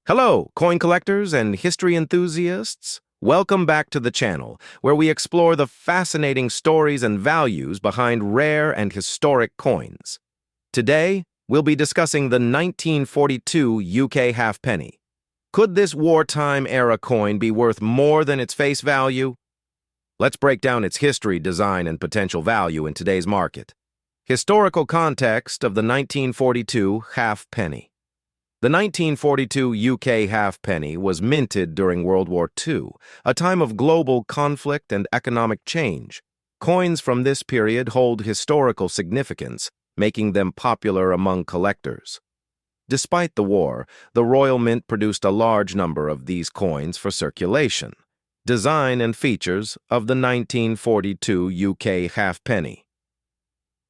Hello, coin collectors and history enthusiasts. Welcome back to the channel, where we explore the fascinating stories and values behind rare and historic coins. Today, we'll be discussing the 1942 UK halfpenny. Could this wartime-era coin be worth more than its face value? Let's break down its history, design, and potential value in today's market. Historical context of the 1942 halfpenny. The 1942 UK halfpenny was minted during World War II, a time of global conflict and economic change. Coins from this period hold historical significance, making them popular among collectors. Despite the war, the Royal Mint produced a large number of these coins for circulation. Design and features of the 1942 UK halfpenny.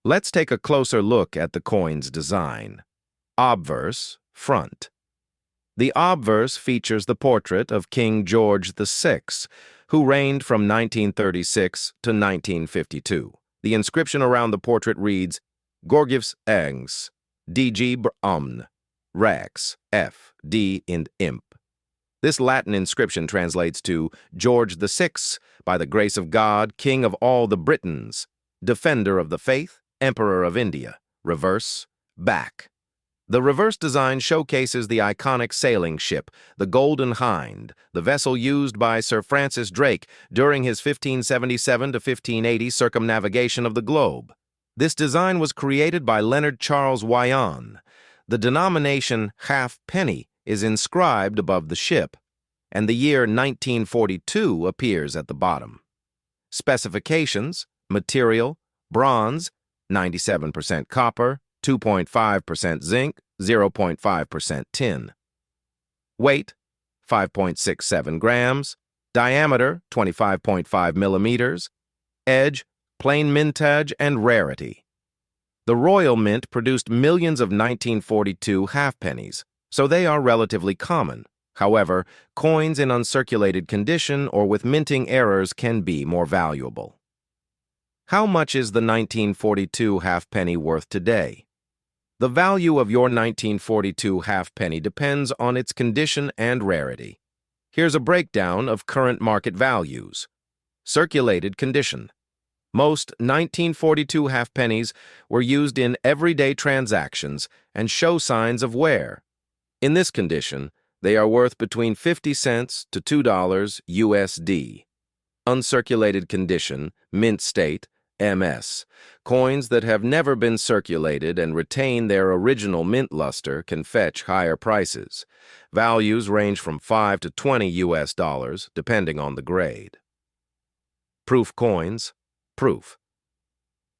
Let's take a closer look at the coin's design. Obverse. Front. The obverse features the portrait of King George VI, who reigned from 1936 to 1952. The inscription around the portrait reads, Gorgivs Engs, DG Omn, Rex, F, D, and Imp. This Latin inscription translates to George VI, by the grace of God, King of all the Britons, Defender of the Faith, Emperor of India, reverse, back. The reverse design showcases the iconic sailing ship, the Golden Hind, the vessel used by Sir Francis Drake during his 1577 to 1580 circumnavigation of the globe. This design was created by Leonard Charles Wyon. The denomination halfpenny is inscribed above the ship, and the year 1942 appears at the bottom. Specifications: material, bronze, 97% copper, 2.5% zinc, 0.5% tin. Weight, 5.67 grams. Diameter, 25.5 millimeters. Edge, plain mintage and rarity. The Royal Mint produced millions of 1942 halfpennies, so they are relatively common. However, coins in uncirculated condition or with minting errors can be more valuable. How much is the 1942 halfpenny worth today? The value of your 1942 halfpenny depends on its condition and rarity. Here's a breakdown of current market values. Circulated condition. Most 1942 halfpennies were used in everyday transactions and show signs of wear. In this condition, they are worth between 50 cents to $2 USD. Uncirculated condition, mint state, MS. Coins that have never been circulated and retain their original mint luster can fetch higher prices. Values range from 5 to 20 US dollars, depending on the grade. Proof coins. Proof.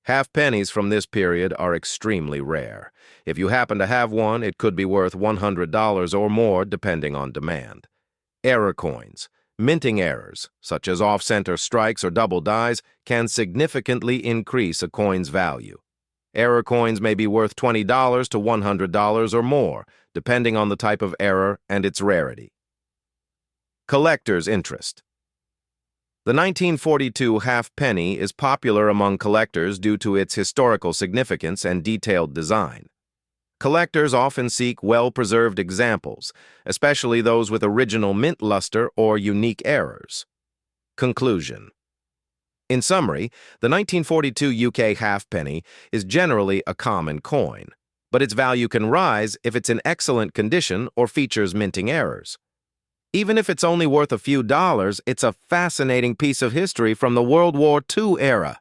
Halfpennies from this period are extremely rare. If you happen to have one, it could be worth $100 or more, depending on demand. Error coins. Minting errors, such as off-center strikes or double dies, can significantly increase a coin's value. Error coins may be worth $20 to $100 or more, depending on the type of error and its rarity. Collector's interest. The 1942 halfpenny is popular among collectors due to its historical significance and detailed design. Collectors often seek well-preserved examples, especially those with original mint luster or unique errors. Conclusion. In summary, the 1942 UK halfpenny is generally a common coin, but its value can rise if it's in excellent condition or features minting errors. Even if it's only worth a few dollars, it's a fascinating piece of history from the World War II era.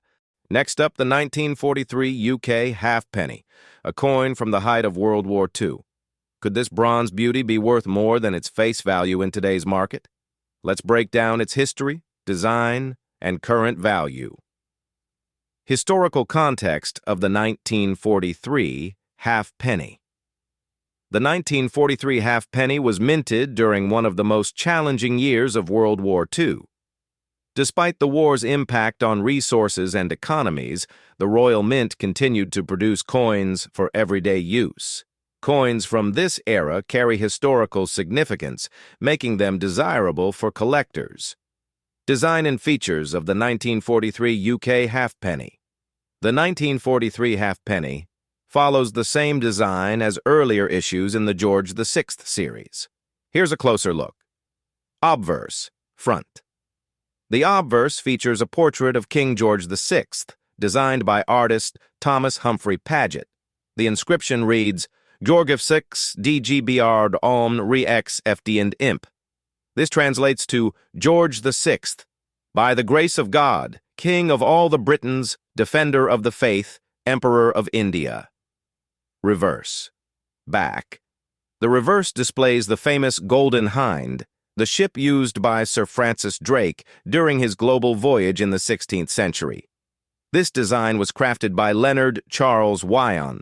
Next up, the 1943 UK halfpenny, a coin from the height of World War II. Could this bronze beauty be worth more than its face value in today's market? Let's break down its history, design, and current value. Historical context of the 1943 halfpenny. The 1943 halfpenny was minted during one of the most challenging years of World War II. Despite the war's impact on resources and economies, the Royal Mint continued to produce coins for everyday use. Coins from this era carry historical significance, making them desirable for collectors. Design and features of the 1943 UK halfpenny. The 1943 halfpenny follows the same design as earlier issues in the George VI series. Here's a closer look. Obverse, front. The obverse features a portrait of King George VI, designed by artist Thomas Humphrey Paget. The inscription reads, George VI, DGBR Om Rex FD and Imp. This translates to George VI, by the grace of God, King of all the Britons, Defender of the Faith, Emperor of India. Reverse. Back. The reverse displays the famous Golden Hind, the ship used by Sir Francis Drake during his global voyage in the 16th century. This design was crafted by Leonard Charles Wyon.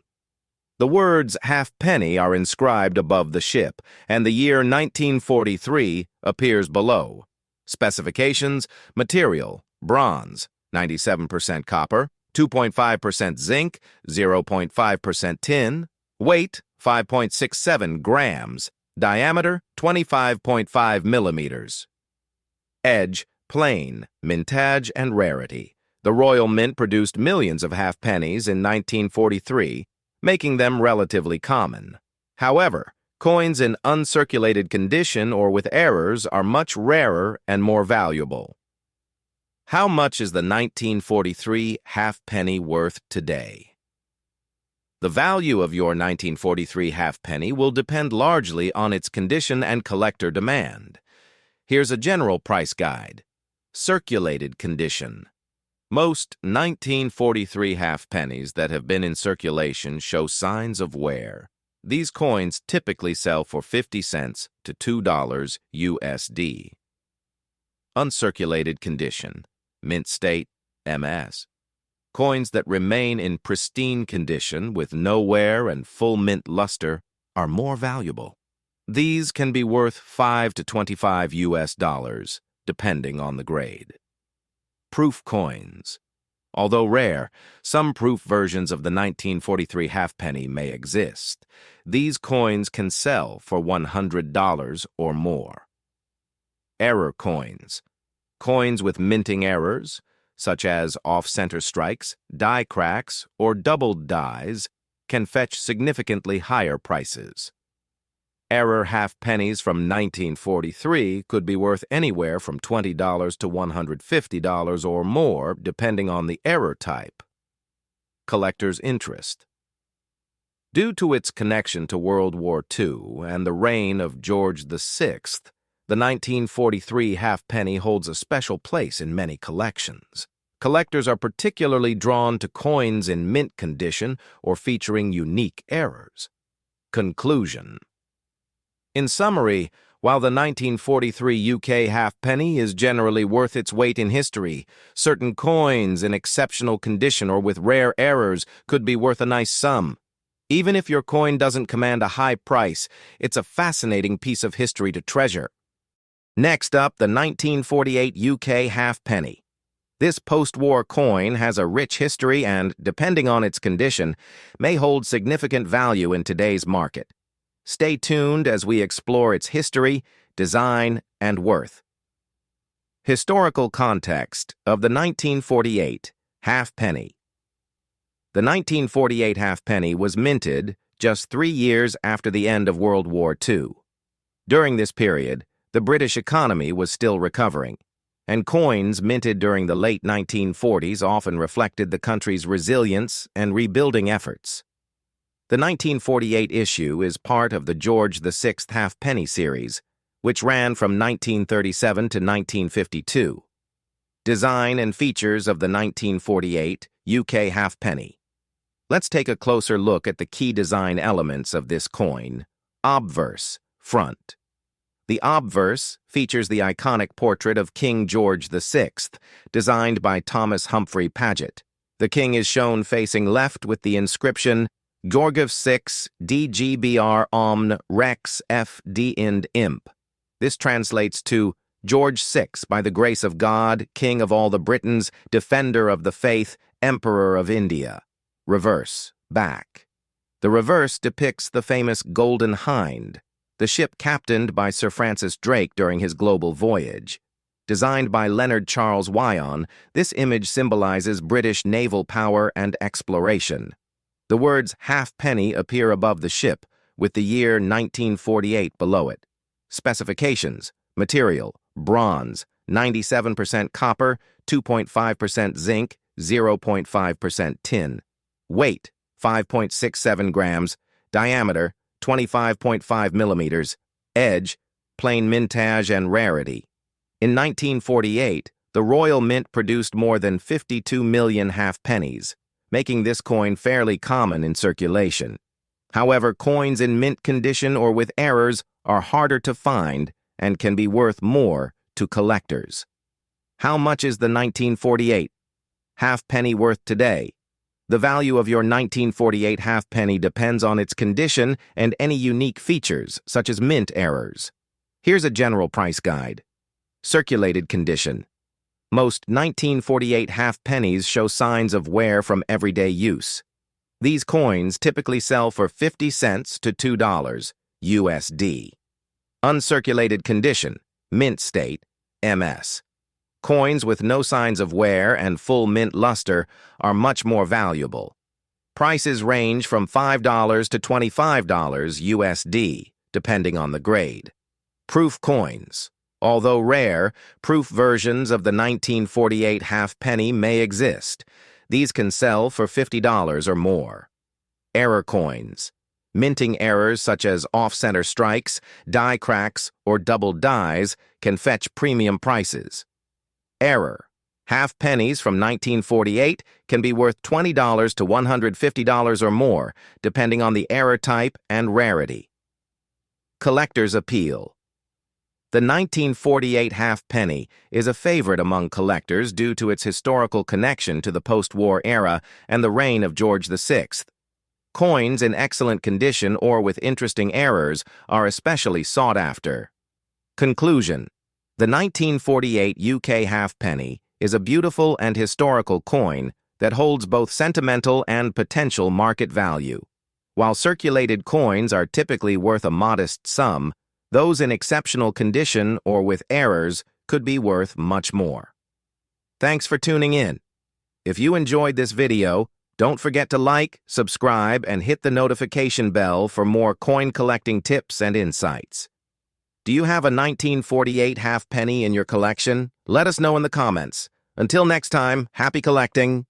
The words halfpenny are inscribed above the ship, and the year 1943 appears below. Specifications: material, bronze, 97% copper, 2.5% zinc, 0.5% tin, weight, 5.67 grams, diameter, 25.5 millimeters. Edge, plain, mintage, and rarity. The Royal Mint produced millions of halfpennies in 1943, making them relatively common. However, coins in uncirculated condition or with errors are much rarer and more valuable. How much is the 1943 halfpenny worth today? The value of your 1943 halfpenny will depend largely on its condition and collector demand. Here's a general price guide. Circulated condition. Most 1943 halfpennies that have been in circulation show signs of wear. These coins typically sell for 50 cents to $2 USD. Uncirculated condition. Mint state, MS. Coins that remain in pristine condition with no wear and full mint luster are more valuable. These can be worth 5 to 25 US dollars, depending on the grade. Proof coins. Although rare, some proof versions of the 1943 halfpenny may exist. These coins can sell for $100 or more. Error coins. Coins with minting errors, such as off-center strikes, die cracks, or doubled dies, can fetch significantly higher prices. Error halfpennies from 1943 could be worth anywhere from $20 to $150 or more, depending on the error type. Collector's interest. Due to its connection to World War II and the reign of George VI, the 1943 halfpenny holds a special place in many collections. Collectors are particularly drawn to coins in mint condition or featuring unique errors. Conclusion. In summary, while the 1943 UK halfpenny is generally worth its weight in history, certain coins in exceptional condition or with rare errors could be worth a nice sum. Even if your coin doesn't command a high price, it's a fascinating piece of history to treasure. Next up, the 1948 UK halfpenny. This post-war coin has a rich history and, depending on its condition, may hold significant value in today's market. Stay tuned as we explore its history, design, and worth. Historical context of the 1948 halfpenny. The 1948 halfpenny was minted just 3 years after the end of World War II. During this period, the British economy was still recovering, and coins minted during the late 1940s often reflected the country's resilience and rebuilding efforts. The 1948 issue is part of the George VI halfpenny series, which ran from 1937 to 1952. Design and features of the 1948 UK halfpenny. Let's take a closer look at the key design elements of this coin. Obverse, front. The obverse features the iconic portrait of King George VI, designed by Thomas Humphrey Paget. The king is shown facing left with the inscription, George VI, DGBR Om Rex FD and Imp. This translates to George VI, by the grace of God, King of all the Britons, Defender of the Faith, Emperor of India. Reverse, back. The reverse depicts the famous Golden Hind, the ship captained by Sir Francis Drake during his global voyage. Designed by Leonard Charles Wyon, this image symbolizes British naval power and exploration. The words halfpenny appear above the ship, with the year 1948 below it. Specifications: material, bronze, 97% copper, 2.5% zinc, 0.5% tin. Weight, 5.67 grams. Diameter, 25.5 millimeters. Edge, plain mintage and rarity. In 1948, the Royal Mint produced more than 52 million halfpennies, making this coin fairly common in circulation. However, coins in mint condition or with errors are harder to find and can be worth more to collectors. How much is the 1948 halfpenny worth today? The value of your 1948 halfpenny depends on its condition and any unique features, such as mint errors. Here's a general price guide. Circulated condition. Most 1948 halfpennies show signs of wear from everyday use. These coins typically sell for 50 cents to $2 USD. Uncirculated condition, mint state, MS. Coins with no signs of wear and full mint luster are much more valuable. Prices range from $5 to $25 USD, depending on the grade. Proof coins. Although rare, proof versions of the 1948 halfpenny may exist. These can sell for $50 or more. Error coins. Minting errors such as off-center strikes, die cracks, or double dies can fetch premium prices. Error. Halfpennies from 1948 can be worth $20 to $150 or more, depending on the error type and rarity. Collector's appeal. The 1948 halfpenny is a favorite among collectors due to its historical connection to the post-war era and the reign of George VI. Coins in excellent condition or with interesting errors are especially sought after. Conclusion. The 1948 UK halfpenny is a beautiful and historical coin that holds both sentimental and potential market value. While circulated coins are typically worth a modest sum, those in exceptional condition or with errors could be worth much more. Thanks for tuning in. If you enjoyed this video, don't forget to like, subscribe, and hit the notification bell for more coin collecting tips and insights. Do you have a 1948 halfpenny in your collection? Let us know in the comments. Until next time, happy collecting!